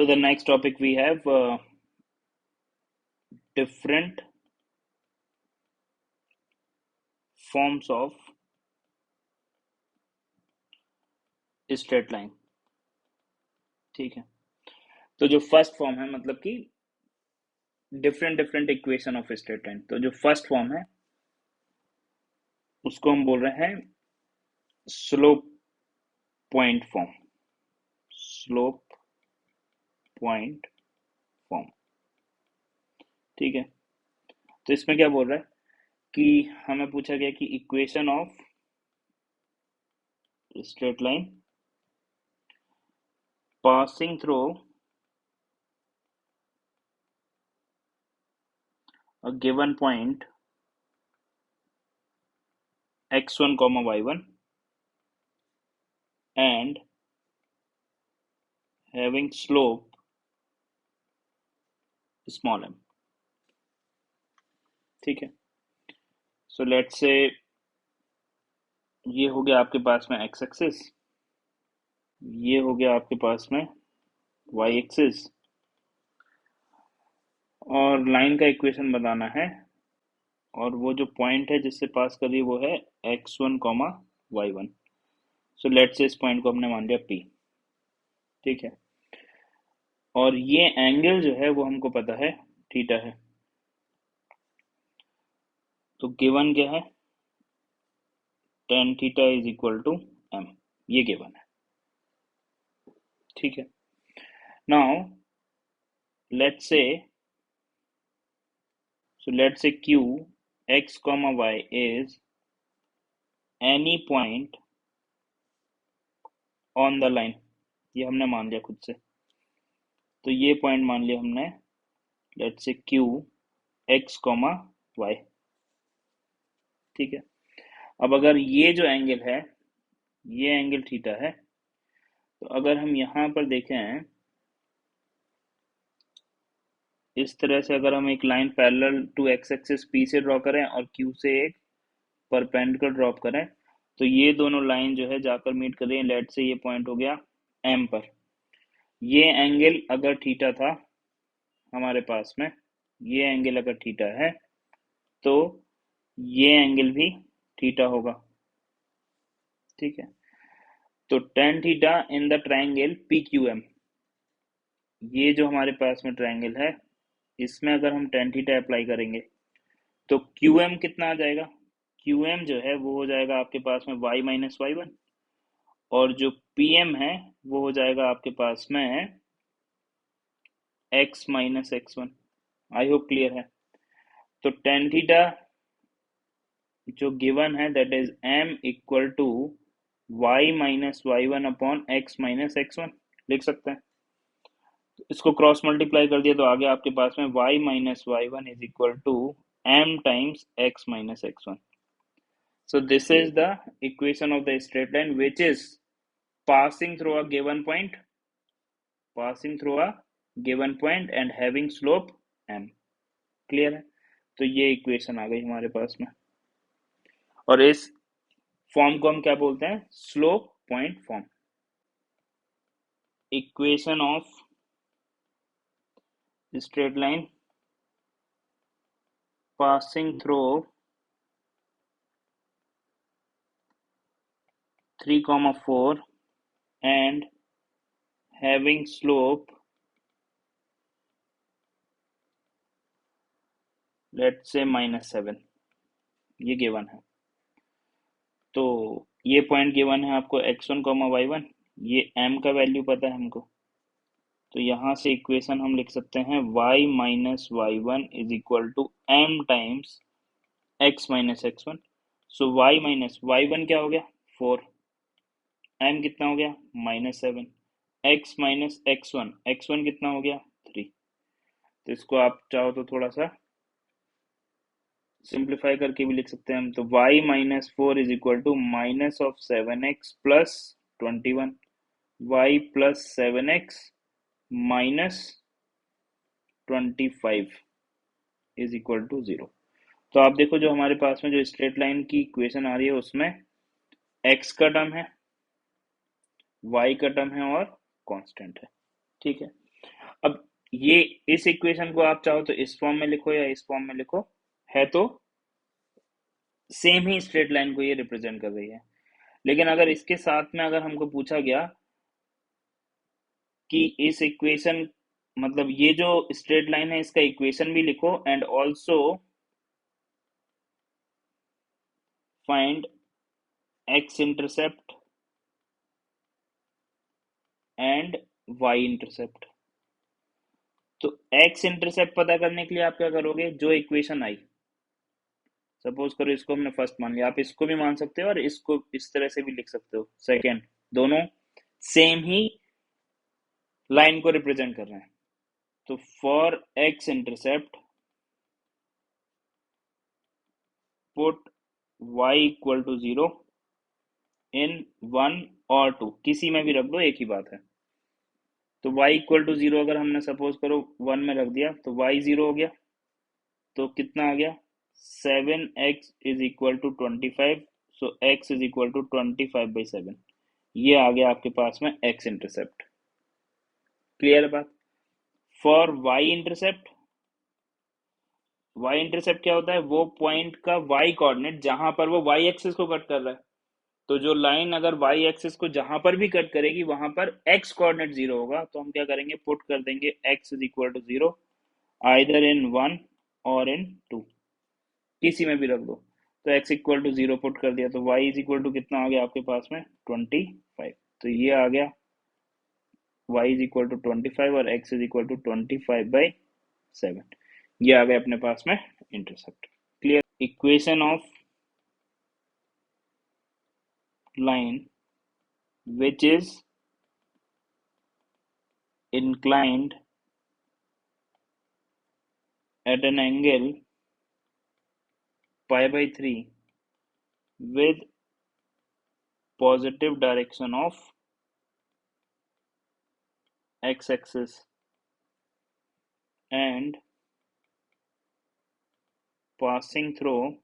the next topic we have different forms of straight line. ठीक है, तो जो फर्स्ट फॉर्म है मतलब कि different equation of straight line, तो जो फर्स्ट फॉर्म है उसको हम बोल रहे हैं slope point form. Slope point form. ठीक है, तो इसमें क्या बोल रहा है कि हमें पूछा गया कि equation of straight line passing through a given point x1 comma y1 and having slope small m. ठीक है, सो लेट्स से ये हो गया आपके पास में x एक्सिस, ये हो गया आपके पास में y एक्सिस, और लाइन का इक्वेशन बताना है, और वो जो पॉइंट है जिससे पास कर रही है वो है x1 comma y1. So let's say इस पॉइंट को हमने मान लिया P. ठीक है, और ये एंगल जो है वो हमको पता है थीटा है. तो गिवन क्या है, tan theta is equal to m, ये गिवन है. ठीक है, now let's say q x comma y is any point on the line. ये हमने मान लिया खुद से, तो ये पॉइंट मान लिया हमने. Let's say q x comma y. ठीक है, अब अगर ये जो एंगल है ये एंगल थीटा है, तो अगर हम यहाँ पर देखें इस तरह से, अगर हम एक line parallel to x axis P से ड्रॉ करें और क्यू से एक परपेंडिकुलर ड्रॉप करें, तो ये दोनों लाइन जो है जाकर मीट कर रही है. लेट से ये पॉइंट हो गया एम पर. ये एंगल अगर थीटा था हमारे पास में, ये एंगल अगर थीटा है तो ये एंगल भी थीटा होगा. ठीक है, तो tan theta in the triangle P Q M, ये जो हमारे पास में ट्रायंगल है इसमें अगर हम tan थीटा अप्लाई करेंगे तो क्यू एम कितना आ जाएगा, क्यू एम जो है वो हो जाएगा आपके पास में y माइनस वाई वन, और जो पी एम है वो हो जाएगा आपके पास में x minus x one. I hope clear है. तो tan थीटा जो गिवन है that is m equal to y minus y one upon x minus x one लिख सकते हैं. इसको क्रॉस मल्टीप्लाई कर दिया तो आगे आपके पास में y minus y one is equal to m times x minus x one. So this is the equation of the straight line which is passing through a given point, and having slope m. Clear है, तो ये equation आ गई हमारे पास में, और इस form को हम क्या बोलते हैं, slope point form. Equation of straight line passing through 3,4 and having slope let's say -7, ये गिवन है. तो ये पॉइंट गिवन है आपको x1 y1, ये m का वैल्यू पता है हमको, तो यहाँ से इक्वेशन हम लिख सकते हैं y minus y one is equal to m times x minus x one. So y minus y one क्या हो गया 4, m कितना हो गया -7, x माइनस x1 कितना हो गया 3. तो इसको आप चाहो तो थोड़ा सा सिंप्लीफाई करके भी लिख सकते हैं हम. तो y minus four is equal to minus of 7x plus 21, y plus 7x minus 25 is equal to 0. तो आप देखो जो हमारे पास में जो स्ट्रेट लाइन की इक्वेशन आ रही है उसमें x का टर्म है, y का टर्म है और कांस्टेंट है. ठीक है, अब ये इस इक्वेशन को आप चाहो तो इस फॉर्म में लिखो या इस फॉर्म में लिखो, है तो सेम ही स्ट्रेट लाइन को ये रिप्रेजेंट कर रही है। लेकिन अगर इसके साथ में अगर हमको पूछा गया कि इस इक्वेशन मतलब ये जो स्ट्रेट लाइन है इसका इक्वेशन भी लिखो and also find x intercept and y intercept, तो एक्स इंटरसेप्ट पता करने के लिए आप क्या करोगे, जो इक्वेशन आई, सपोज करो इसको हमने फर्स्ट मान लिया, आप इसको भी मान सकते हो और इसको इस तरह से भी लिख सकते हो सेकेंड, दोनों सेम ही लाइन को रिप्रेजेंट कर रहे हैं। तो for x intercept put y equal to 0 in 1 और 2, किसी में भी रख दो एक ही बात है। तो y इक्वल टू 0 अगर हमने सपोज करो 1 में रख दिया तो y 0 हो गया, तो कितना आ गया 7x is equal to 25, so x is equal to 25/7, ये आ गया आपके पास में x इंटरसेप्ट। क्लियर बात। For y intercept, y intercept क्या होता है, वो पॉइंट का y कोऑर्डिनेट जहां पर वो y एक्सिस को कट कर रहा है, तो जो लाइन अगर y एक्सिस को जहां पर भी कट करेगी वहां पर x कोऑर्डिनेट 0 होगा, तो हम क्या करेंगे, पुट कर देंगे x is equal to 0 either in 1 और इन 2, किसी में भी रख दो। तो x इक्वल टू 0 पुट कर दिया तो y इज इक्वल टू कितना आ गया आपके पास में 25, तो ये आ गया y इज इक्वल टू 25 और x इज इक्वल टू 25/7, ये आ गया अपने पास में intercept. Clear. Equation of line which is inclined at an angle pi by 3 with positive direction of x-axis and passing through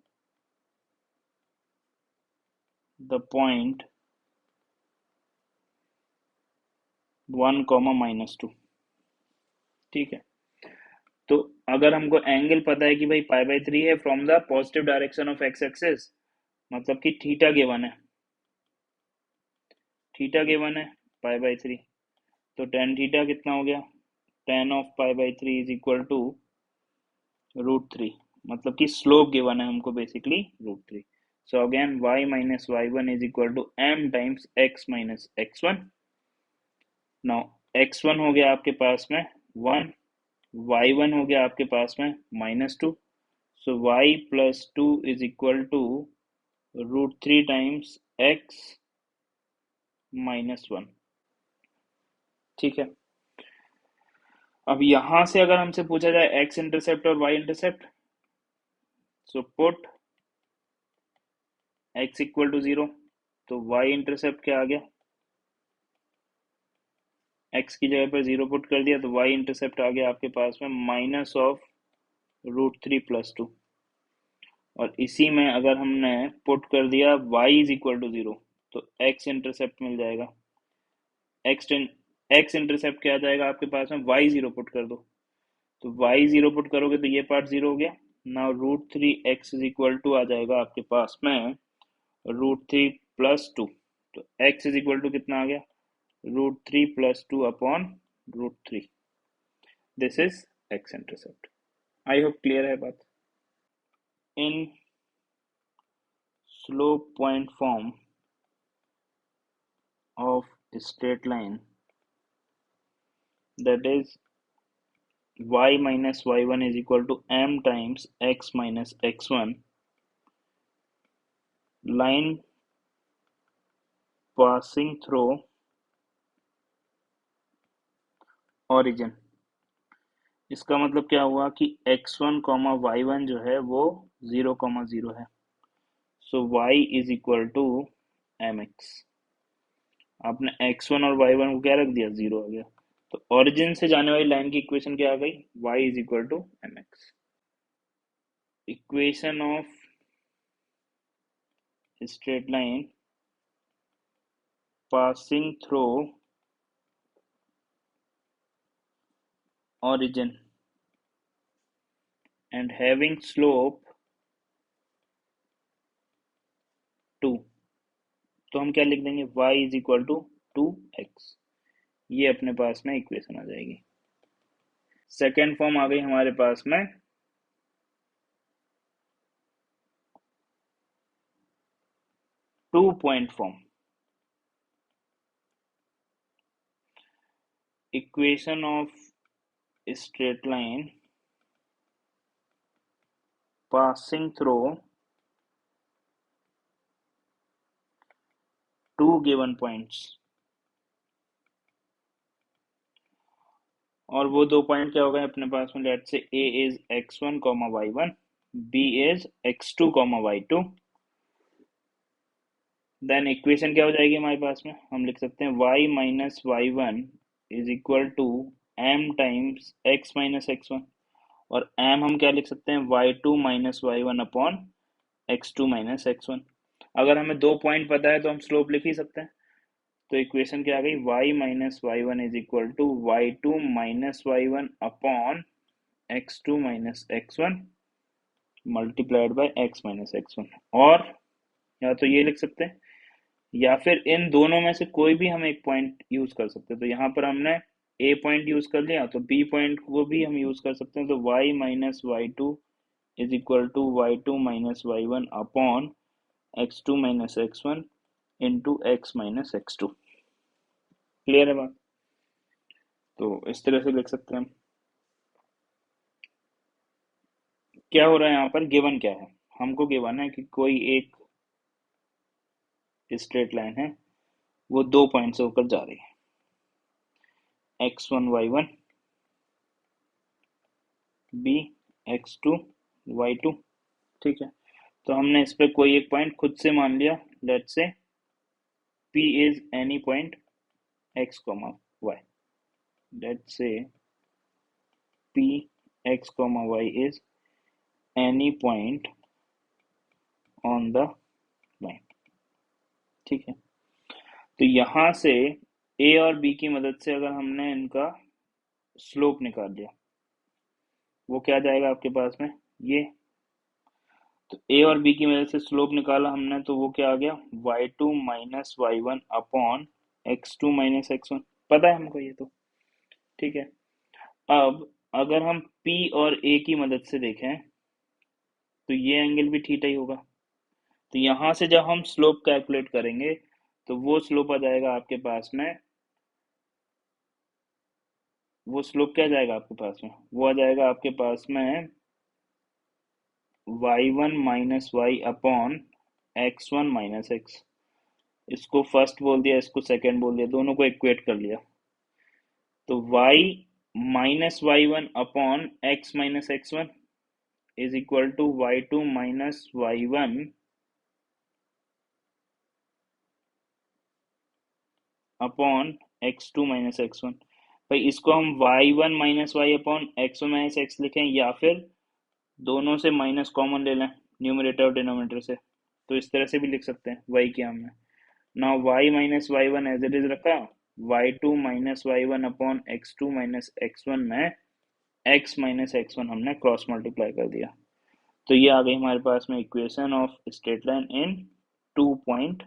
the point 1, -2। ठीक है, तो अगर हमको एंगल पता है कि भाई पाई बाई 3 है from the positive direction of x axis, मतलब कि थीटा गिवन है, थीटा गिवन है पाई बाई 3, तो टेन थीटा कितना हो गया, ten of pi by 3 is equal to √3, मतलब कि स्लोप गिवन है हमको basically √3। So again y minus y1 is equal to m times x minus x1। Now x1 हो गया आपके पास में 1, y1 हो गया आपके पास में -2, so y plus 2 is equal to √3 times x -1। ठीक है, अब यहां से अगर हमसे पूछा जाए x इंटरसेप्ट और y intercept, so put x equal to 0, तो y इंटरसेप्ट क्या आ गया, x की जगह पर 0 पुट कर दिया तो y इंटरसेप्ट आ गया आपके पास में -√3 + 2, और इसी में अगर हमने पुट कर दिया y इज इक्वल टू 0, तो x इंटरसेप्ट मिल जाएगा, x इंटरसेप्ट क्या आ जाएगा आपके पास में, y 0 पुट कर दो, तो y 0 पुट करोगे तो ये पार्ट 0 हो गया। Now √3x is equal to आ जाएगा आपके पास में √3 + 2, तो x इज इक्वल टू कितना आ गया, √3 + 2 upon √3, this is x intercept. I hope clear है बात। In slope point form of straight line, that is y minus y1 is equal to m times x minus x1, line passing through origin, इसका मतलब क्या हुआ कि x1 y1 जो है वो 0, 0 है, so y is equal to mx, आपने x1 और y1 को क्या रख दिया, 0 आ गया, तो ओरिजिन से जाने वाली लाइन की इक्वेशन क्या आ गई, y is equal to mx। Equation of straight line passing through origin and having slope 2, तो हम क्या लिख देंगे, y is equal to 2x। ये अपने पास में इक्वेशन आ जाएगी। सेकेंड फॉर्म आ गई हमारे पास में 2 point form. Equation of straight line passing through two given points, और वो 2 पॉइंट क्या हो गए अपने पास में, let say a is x1 comma y1, b is x2 comma y2। Then equation क्या हो जाएगी हमारे पास में, हम लिख सकते हैं y minus y1 is equal to m times x minus x1, और m हम क्या लिख सकते हैं, y2 minus y1 upon x2 minus x1। अगर हमें 2 पॉइंट पता है तो हम स्लोप लिख ही सकते हैं। तो इक्वेशन क्या आ गई, y minus y1 is equal to y2 minus y1 upon x2 minus x1 multiplied by x minus x1। और या तो ये लिख सकते हैं या फिर इन दोनों में से कोई भी हम एक पॉइंट यूज कर सकते हैं। तो यहाँ पर हमने a पॉइंट यूज कर लिया, तो b पॉइंट को भी हम यूज कर सकते हैं। तो y minus y2 is equal to y2 minus y1 upon x2 minus x1 into x minus x2। Clear है बात? तो इस तरह से लिख सकते हैं हम। क्या हो रहा है यहाँ पर, गिवन क्या है, हमको गिवन है कि कोई एक स्ट्रेट लाइन है, वो 2 पॉइंट से होकर जा रही है, x1 y1 b x2 y2। ठीक है, तो हमने इस पे कोई एक पॉइंट खुद से मान लिया, let say p is any point x comma y। Let say p x comma y is any point on the line. ठीक है, तो यहाँ से a और b की मदद से अगर हमने इनका स्लोप निकाल लिया, वो क्या जाएगा आपके पास में, ये। तो a और b की मदद से स्लोप निकाला हमने, तो वो क्या आ गया, y2 minus y1 upon x2 minus x1। पता है हमको ये तो। ठीक है, अब अगर हम p और a की मदद से देखें तो ये एंगल भी थीटा ही होगा। तो यहाँ से जब हम स्लोप कैलकुलेट करेंगे तो वो स्लोप आ जाएगा आपके पास में, वो स्लोप क्या जाएगा आपके पास में, वो आ जाएगा आपके पास में y1 minus y upon x1 minus x। इसको फर्स्ट बोल दिया, इसको सेकंड बोल दिया, दोनों को इक्वेट कर लिया। तो y minus y1 upon x minus x1 is equal to y2 minus y1 upon x2 minus x1। भाई इसको हम y1 minus y upon x1 minus x लिखें, या फिर दोनों से माइनस कॉमन ले लें न्यूमरेटर और डिनोमिनेटर से, तो इस तरह से भी लिख सकते हैं। y क्या हमने now y minus y1 as it is रखा, y2 minus y1 upon x2 minus x1 में x माइनस x1 हमने क्रॉस मल्टीप्लाई कर दिया। तो ये आ गई हमारे पास में equation of straight line in 2 point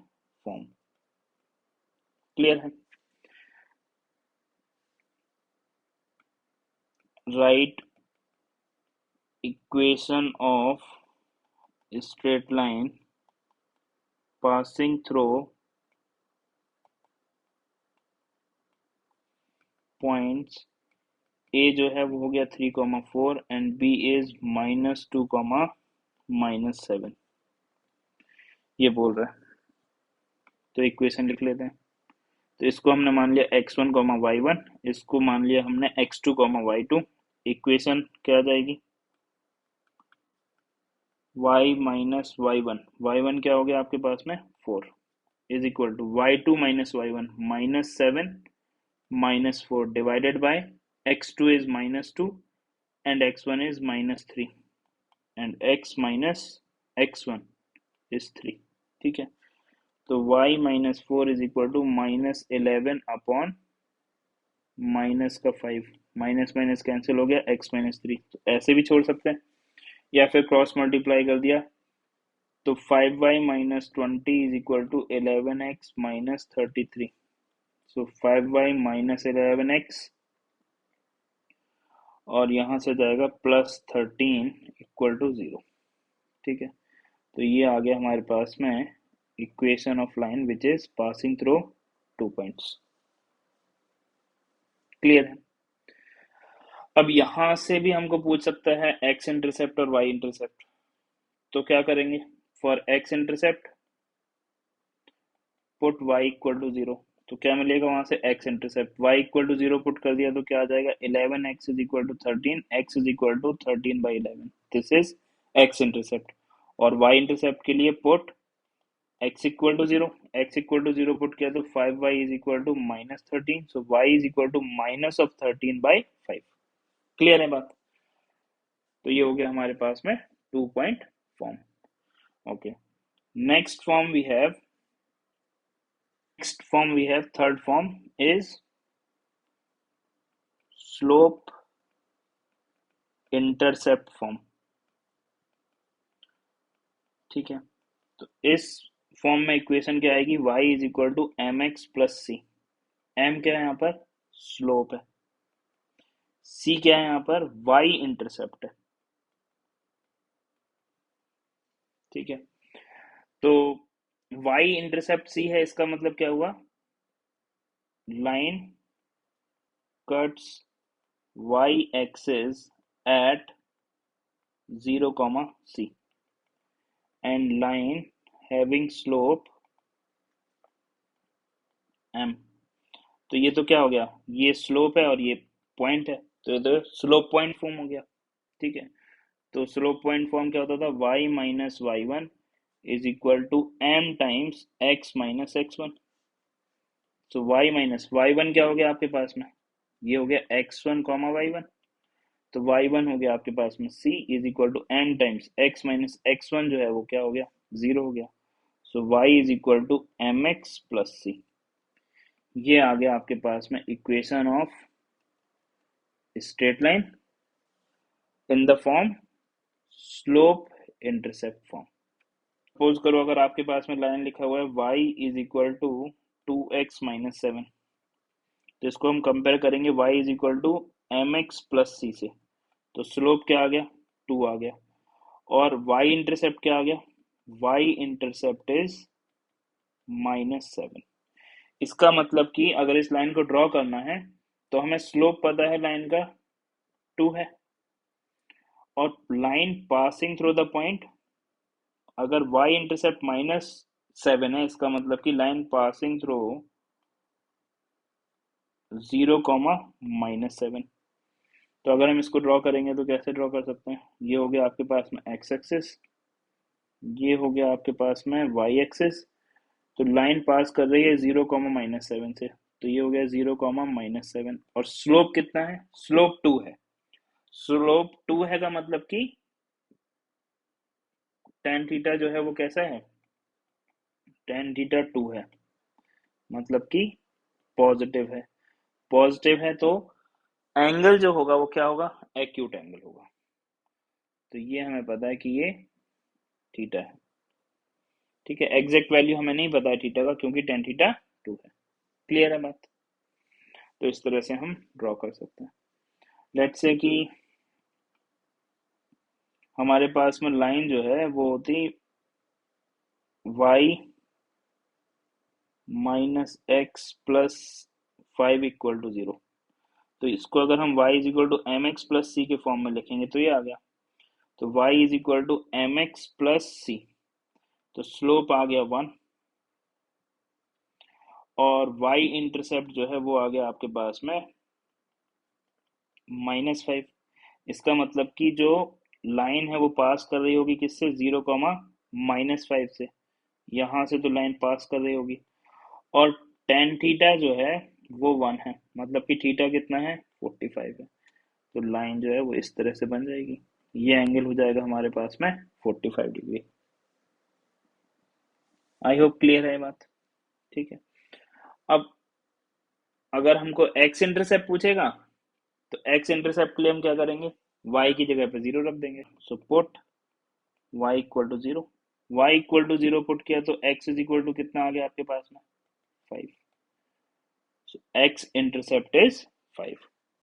form. Clear है? Right equation of straight line passing through points a जो है वो हो गया 3,4 एंड b इज -2, -7, ये बोल रहा है। तो इक्वेशन लिख लेते हैं। तो इसको हमने मान लिया x1, y1, इसको मान लिया हमने x2, y2। इक्वेशन क्या आ जाएगी, y माइनस y1 क्या हो गया आपके पास में 4 is equal to y2 minus y1 -7 -4 divided by x2 is -2 and x1 is -3 and x minus x1 is 3। ठीक है, तो y -4 is equal to -11 upon -5 minus minus cancel हो गया, x-3, तो ऐसे भी छोड़ सकते हैं, या फिर क्रॉस मल्टीप्लाई कर दिया तो 5y-20 is equal to 11x-33। So 5y-11x और यहाँ से जाएगा +13 इक्वल टू 0। ठीक है, तो ये आ गया हमारे पास में equation of line which is passing through 2 points. Clear है? अब यहां से भी हमको पूछ सकता है एक्स इंटरसेप्ट और वाई इंटरसेप्ट, तो क्या करेंगे? For x intercept put y equal to 0, तो क्या मिलेगा वहां से? x intercept y equal to 0 put कर दिया तो क्या आ जाएगा? 11x is equal to 13, x is equal to 13/11, this is x intercept. और y इंटरसेप्ट के लिए put x equal to 0, x equal to 0 put किया तो 5y is equal to -13, so y is equal to minus of 13/5। Clear है बात? तो ये हो गया हमारे पास में 2 point form. Okay, next form we have third form is slope intercept form। ठीक है, तो इस फॉर्म में इक्वेशन क्या आएगी? y is equal to mx plus c. m क्या है यहाँ पर? स्लोप है। c क्या है यहाँ पर? y इंटरसेप्ट है। ठीक है, तो y इंटरसेप्ट c है, इसका मतलब क्या हुआ? Line cuts y axis at 0, c and line having slope m। तो ये तो क्या हो गया? ये स्लोप है और ये पॉइंट है, तो इधर स्लोप पॉइंट फॉर्म हो गया। ठीक है, तो स्लोप पॉइंट फॉर्म क्या होता था? y minus y one is equal to m times x minus x one. तो y माइनस वाई वन क्या हो गया आपके पास में? ये हो गया x1 कॉमा वाई वन, तो y1 हो गया आपके पास में c is equal to m times x minus x one, जो है वो क्या हो गया? 0 हो गया। So y is equal to mx plus c। ये आ गया आपके पास में equation of straight line in the form slope intercept form. Suppose करो अगर आपके पास में लाइन लिखा हुआ है y is equal to 2x-7, तो इसको हम कंपेयर करेंगे y is equal to mx plus c से, तो स्लोप क्या आ गया? 2 आ गया। और y इंटरसेप्ट क्या आ गया? y intercept is -7। इसका मतलब कि अगर इस लाइन को ड्रॉ करना है तो हमें स्लोप पता है लाइन का 2 है, और line passing through the point, अगर y इंटरसेप्ट -7 है, इसका मतलब कि लाइन पासिंग थ्रू 0, -7। तो अगर हम इसको ड्रॉ करेंगे तो कैसे ड्रॉ कर सकते हैं? ये हो गया आपके पास में x एक्सिस, ये हो गया आपके पास में y एक्सिस। तो लाइन पास कर रही है 0, -7 से, तो ये हो गया 0, -7। और स्लोप कितना है? स्लोप 2 है। स्लोप 2 है का मतलब कि tan थीटा जो है वो कैसा है? tan थीटा 2 है, मतलब कि पॉजिटिव है। पॉजिटिव है तो एंगल जो होगा वो क्या होगा? एक्यूट एंगल होगा। तो ये हमें पता है कि ये थीटा है। ठीक है, एग्जैक्ट वैल्यू हमें नहीं पता है थीटा का, क्योंकि tan थीटा 2 है। क्लियर है बात? तो इस तरह से हम ड्रॉ कर सकते हैं। लेट्स से कि हमारे पास में लाइन जो है वो होती y minus X plus 5 equal to 0। तो इसको अगर हम y is equal to M X plus C के फॉर्म में लिखेंगे तो ये आ गया। तो y is equal to M X plus C, तो स्लोप आ गया 1, और y इंटरसेप्ट जो है वो आ गया आपके पास में -5। इसका मतलब कि जो लाइन है वो पास कर रही होगी किससे? 0, -5 से। यहाँ से तो लाइन पास कर रही होगी, और tan थीटा जो है वो 1 है, मतलब कि थीटा कितना है? 45 है। तो लाइन जो है वो इस तरह से बन जाएगी, ये एंगल हो जाएगा हमारे पास में 45 डिग्री। आई होप क्लियर है बात? ठीक है, अब अगर हमको एक्स इंटरसेप्ट पूछेगा तो एक्स इंटरसेप्ट के लिए हम क्या करेंगे, वाई की जगह पे 0 रख देंगे। So put y equal to 0, y equal to 0 put किया तो एक्स इज इक्वल टू कितना आ गया आपके पास में, 5। सो एक्स इंटरसेप्ट इज 5।